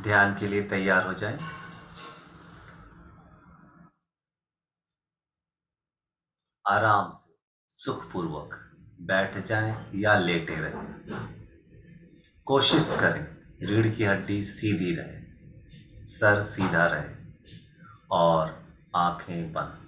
ध्यान के लिए तैयार हो जाएं। आराम से सुखपूर्वक बैठ जाएं या लेटे रहें। कोशिश करें रीढ़ की हड्डी सीधी रहे, सर सीधा रहे और आंखें बंद।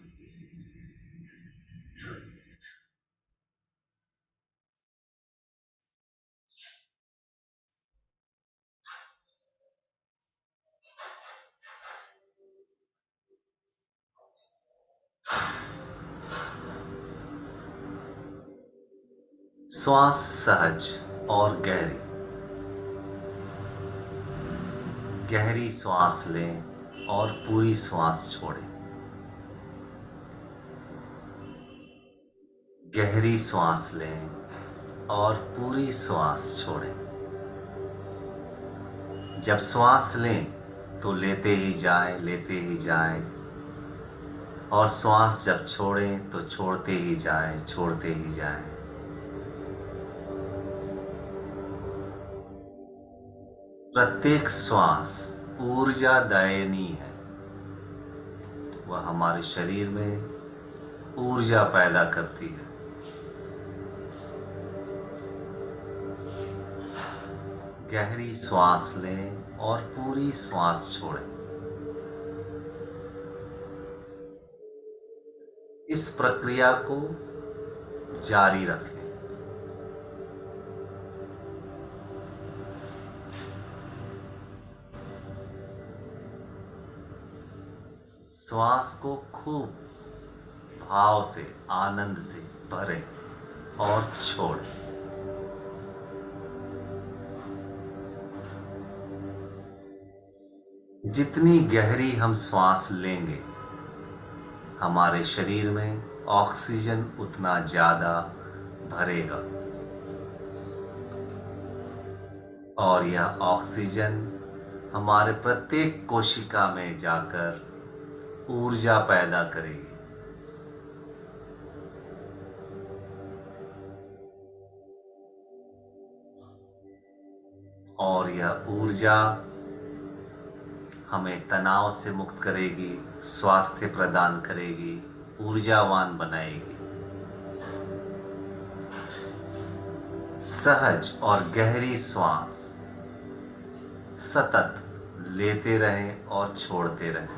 श्वास सहज और गहरी। गहरी श्वास लें और पूरी श्वास छोड़ें। गहरी श्वास लें और पूरी श्वास छोड़ें। जब श्वास लें तो लेते ही जाएं और श्वास जब छोड़ें तो छोड़ते ही जाएं। प्रत्येक श्वास ऊर्जादायिनी है। वह हमारे शरीर में ऊर्जा पैदा करती है। गहरी श्वास लें और पूरी श्वास छोड़ें। इस प्रक्रिया को जारी रखें। श्वास को खूब भाव से, आनंद से भरें और छोड़ें। जितनी गहरी हम श्वास लेंगे, हमारे शरीर में ऑक्सीजन उतना ज्यादा भरेगा और यह ऑक्सीजन हमारे प्रत्येक कोशिका में जाकर ऊर्जा पैदा करेगी। और यह ऊर्जा हमें तनाव से मुक्त करेगी, स्वास्थ्य प्रदान करेगी, ऊर्जावान बनाएगी। सहज और गहरी श्वास सतत लेते रहें और छोड़ते रहें।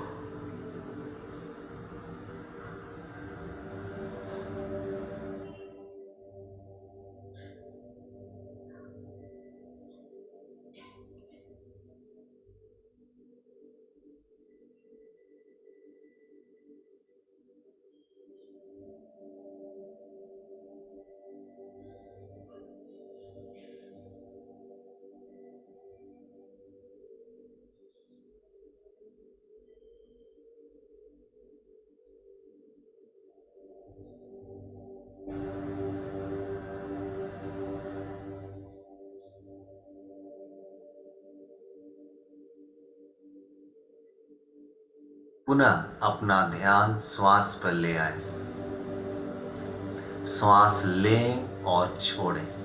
पुनः अपना ध्यान श्वास पर ले आए। श्वास लें और छोड़ें।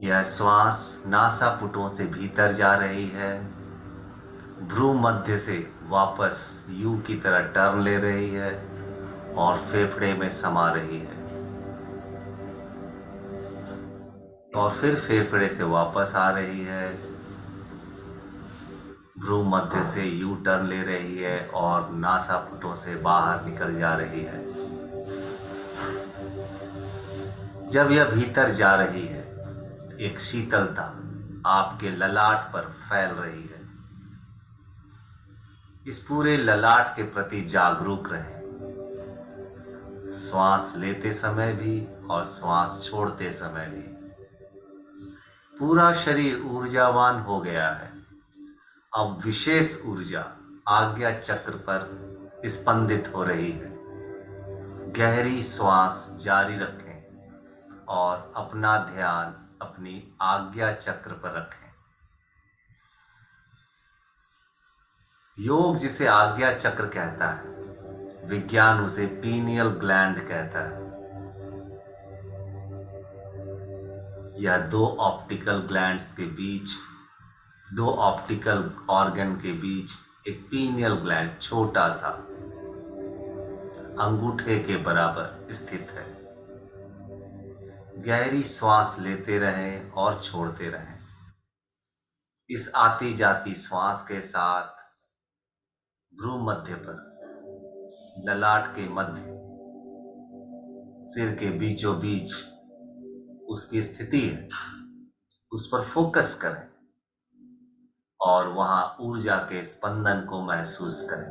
यह श्वास नासापुटों से भीतर जा रही है, भ्रू मध्य से वापस यू की तरह टर्न ले रही है और फेफड़े में समा रही है और फिर फेफड़े से वापस आ रही है, भ्रू मध्य से यू टर्न ले रही है और नासापुटों से बाहर निकल जा रही है। जब यह भीतर जा रही है, एक शीतलता आपके ललाट पर फैल रही है। इस पूरे ललाट के प्रति जागरूक रहें, श्वास लेते समय भी और श्वास छोड़ते समय भी। पूरा शरीर ऊर्जावान हो गया है। अब विशेष ऊर्जा आज्ञा चक्र पर स्पंदित हो रही है। गहरी श्वास जारी रखें और अपना ध्यान अपनी आज्ञा चक्र पर रखें। योग जिसे आज्ञा चक्र कहता है, विज्ञान उसे पीनियल ग्लैंड कहता है। यह दो ऑप्टिकल ग्लैंड्स के बीच, दो ऑप्टिकल ऑर्गन के बीच एक पीनियल ग्लैंड छोटा सा अंगूठे के बराबर स्थित है। गहरी श्वास लेते रहें और छोड़ते रहें। इस आती जाती श्वास के साथ भ्रू मध्य पर, ललाट के मध्य, सिर के बीचों बीच उसकी स्थिति है, उस पर फोकस करें और वहां ऊर्जा के स्पंदन को महसूस करें।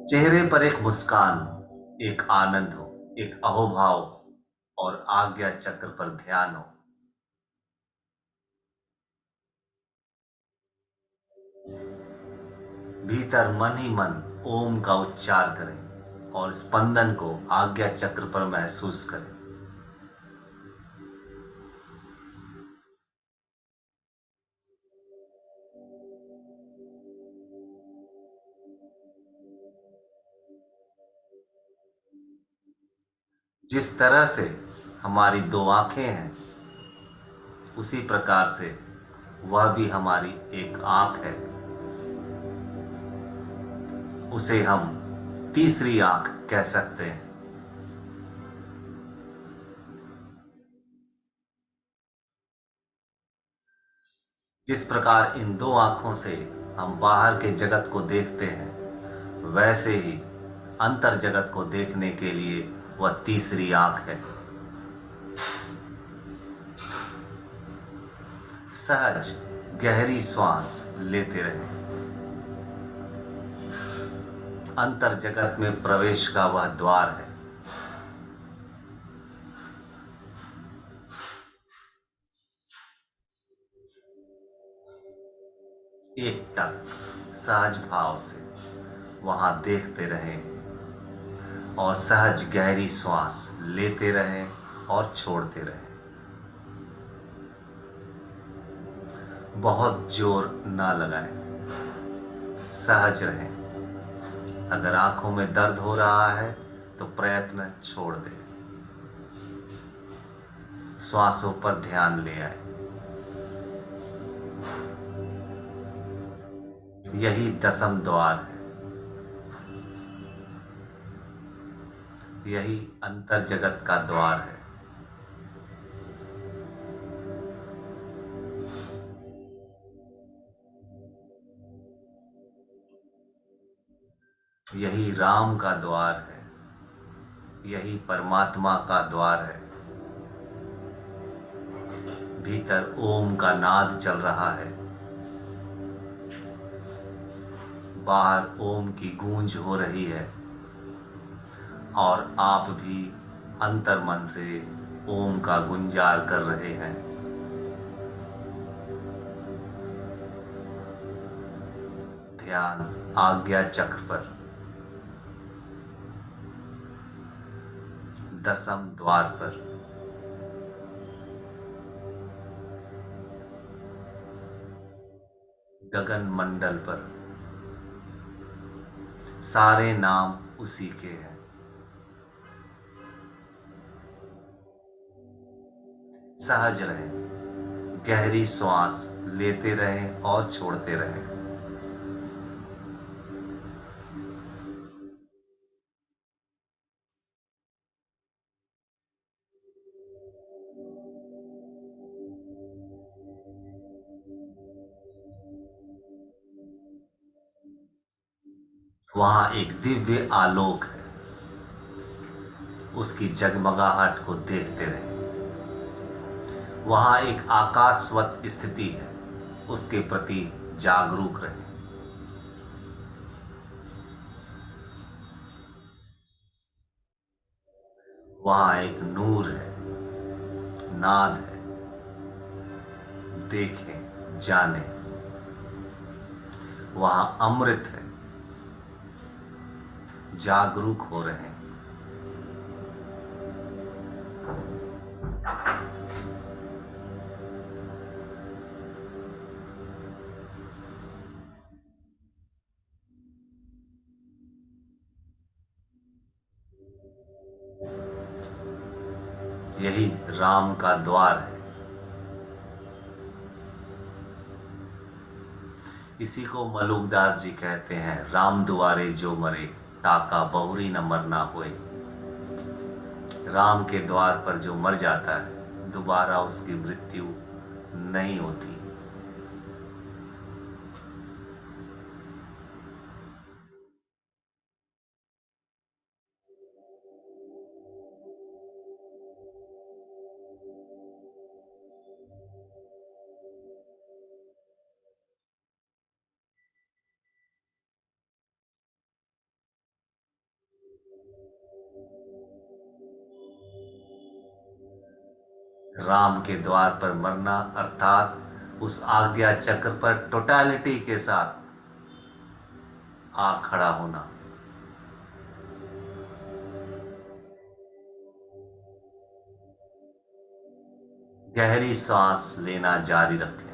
चेहरे पर एक मुस्कान हो, एक आनंद हो, एक अहोभाव और आज्ञा चक्र पर ध्यान हो। भीतर मन ही मन ओम का उच्चार करें और स्पंदन को आज्ञा चक्र पर महसूस करें। जिस तरह से हमारी दो आंखें हैं, उसी प्रकार से वह भी हमारी एक आंख है। उसे हम तीसरी आंख कह सकते हैं। जिस प्रकार इन दो आंखों से हम बाहर के जगत को देखते हैं, वैसे ही अंतर जगत को देखने के लिए वह तीसरी आंख है। सहज गहरी श्वास लेते रहें। अंतर जगत में प्रवेश का वह द्वार है। एक टक सहज भाव से वहां देखते रहें और सहज गहरी श्वास लेते रहें और छोड़ते रहें। बहुत जोर ना लगाएं, सहज रहें। अगर आंखों में दर्द हो रहा है तो प्रयत्न छोड़ दें। श्वासों पर ध्यान ले आए। यही दसम द्वार है। यही अंतर जगत का द्वार है। यही राम का द्वार है। यही परमात्मा का द्वार है। भीतर ओम का नाद चल रहा है। बाहर ओम की गूंज हो रही है और आप भी अंतर मन से ओम का गुंजार कर रहे हैं। ध्यान आज्ञा चक्र पर, दसम द्वार पर। गगन मंडल पर। सारे नाम उसी के हैं। सहज रहें, गहरी श्वास लेते रहें और छोड़ते रहें। वहां एक दिव्य आलोक है। उसकी जगमगाहट को देखते रहें। वहां एक आकाशवत स्थिति है। उसके प्रति जागरूक रहें। वहां एक नूर है, नाद है, देखें जाने। वहां अमृत है, जागरूक हो रहे हैं। यही राम का द्वार है। इसी को मलुकदास जी कहते हैं, राम दुआरे जो मरे, ताका बहुरी न मरना होए। राम के द्वार पर जो मर जाता है, दोबारा उसकी मृत्यु नहीं होती। राम के द्वार पर मरना अर्थात उस आज्ञा चक्र पर टोटलिटी के साथ आ खड़ा होना। गहरी सांस लेना जारी रखें।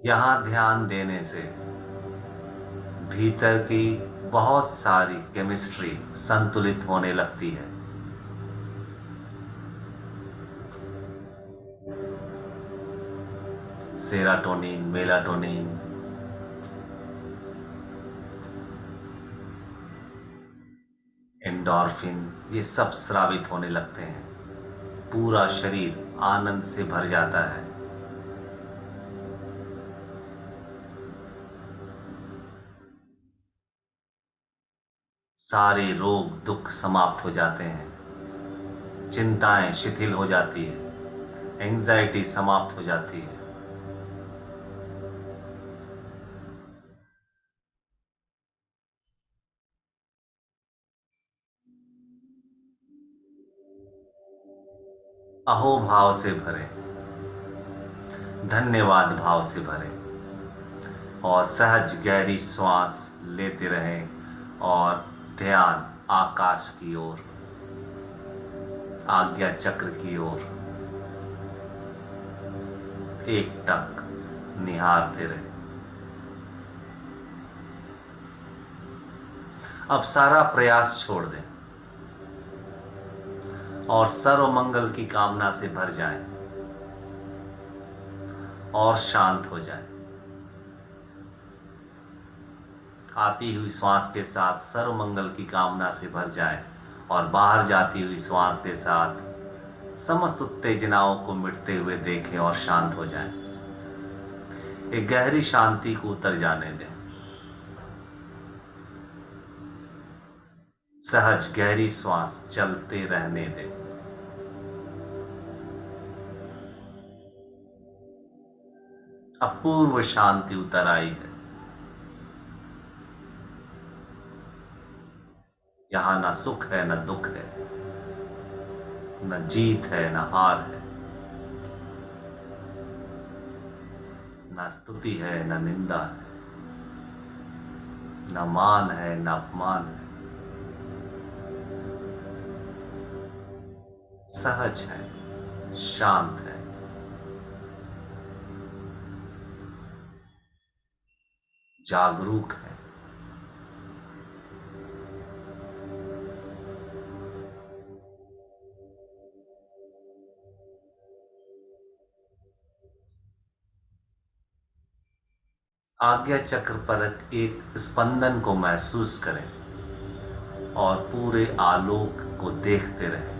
यहां ध्यान देने से भीतर की बहुत सारी केमिस्ट्री संतुलित होने लगती है। सेरोटोनिन, मेलाटोनिन, एंडोर्फिन, ये सब स्रावित होने लगते हैं। पूरा शरीर आनंद से भर जाता है। सारे रोग दुख समाप्त हो जाते हैं। चिंताएं शिथिल हो जाती है। एंजाइटी समाप्त हो जाती है। अहोभाव से भरे, धन्यवाद भाव से भरे और सहज गहरी श्वास लेते रहें और ध्यान आकाश की ओर, आज्ञा चक्र की ओर एकटक निहारते रहे। अब सारा प्रयास छोड़ दें और सर्व मंगल की कामना से भर जाएं और शांत हो जाएं। आती हुई श्वास के साथ सर्व मंगल की कामना से भर जाएं और बाहर जाती हुई श्वास के साथ समस्त उत्तेजनाओं को मिटते हुए देखें और शांत हो जाएं। एक गहरी शांति को उतर जाने दें। सहज गहरी श्वास चलते रहने दें। अपूर्व शांति उतर आई है। यहां ना सुख है न दुख है, न जीत है न हार है, न स्तुति है न निंदा है, न मान है न अपमान है। सहज है, शांत है, जागरूक है। आज्ञा चक्र पर एक स्पंदन को महसूस करें और पूरे आलोक को देखते रहें।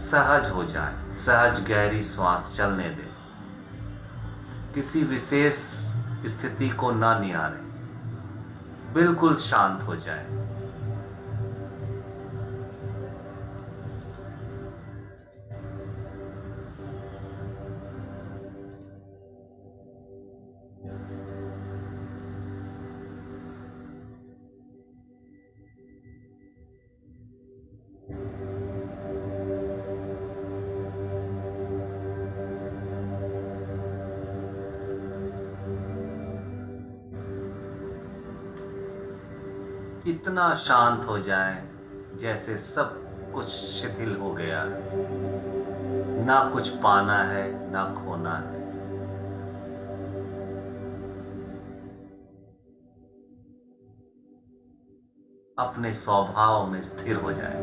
सहज हो जाए, सहज गहरी श्वास चलने दें। किसी विशेष स्थिति को ना निहारें, बिल्कुल शांत हो जाए। इतना शांत हो जाएं जैसे सब कुछ शिथिल हो गया है, ना कुछ पाना है ना खोना है। अपने स्वभाव में स्थिर हो जाएं।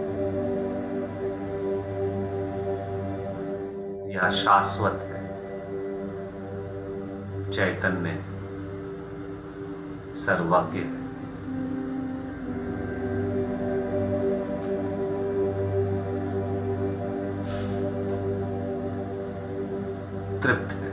यह शाश्वत है, चैतन्य है, सर्वज्ञ है। तृप्त है।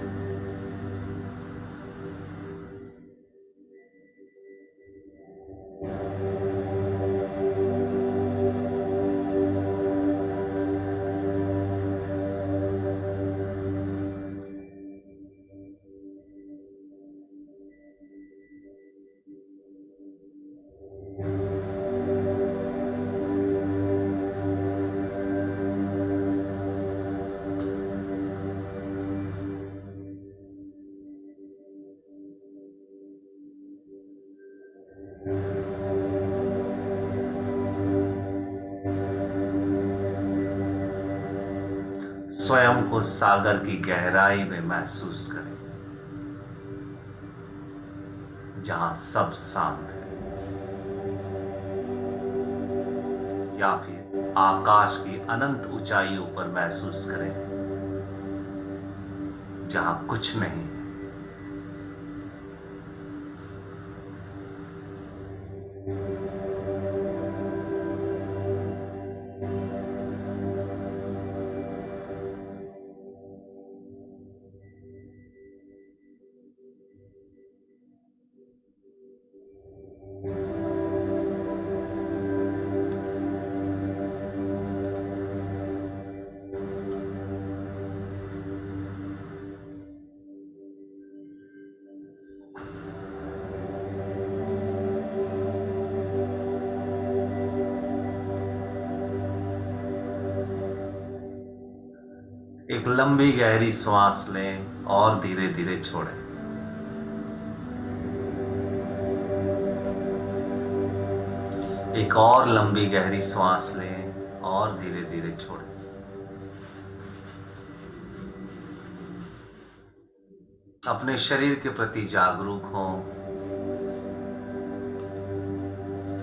स्वयं को सागर की गहराई में महसूस करें, जहां सब शांत है, या फिर आकाश की अनंत ऊंचाइयों पर महसूस करें, जहां कुछ नहीं है। एक लंबी गहरी सांस लें और धीरे धीरे छोड़ें। एक और लंबी गहरी सांस लें और धीरे धीरे छोड़ें। अपने शरीर के प्रति जागरूक हों,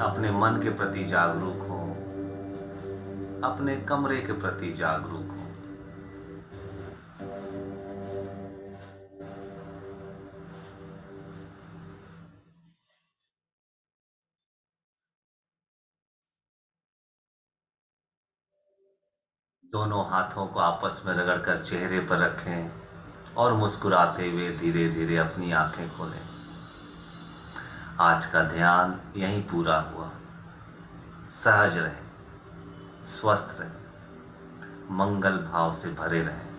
अपने मन के प्रति जागरूक हों, अपने कमरे के प्रति जागरूक हों। दोनों हाथों को आपस में रगड़कर चेहरे पर रखें और मुस्कुराते हुए धीरे धीरे अपनी आंखें खोलें। आज का ध्यान यहीं पूरा हुआ। सहज रहें, स्वस्थ रहें, मंगल भाव से भरे रहें।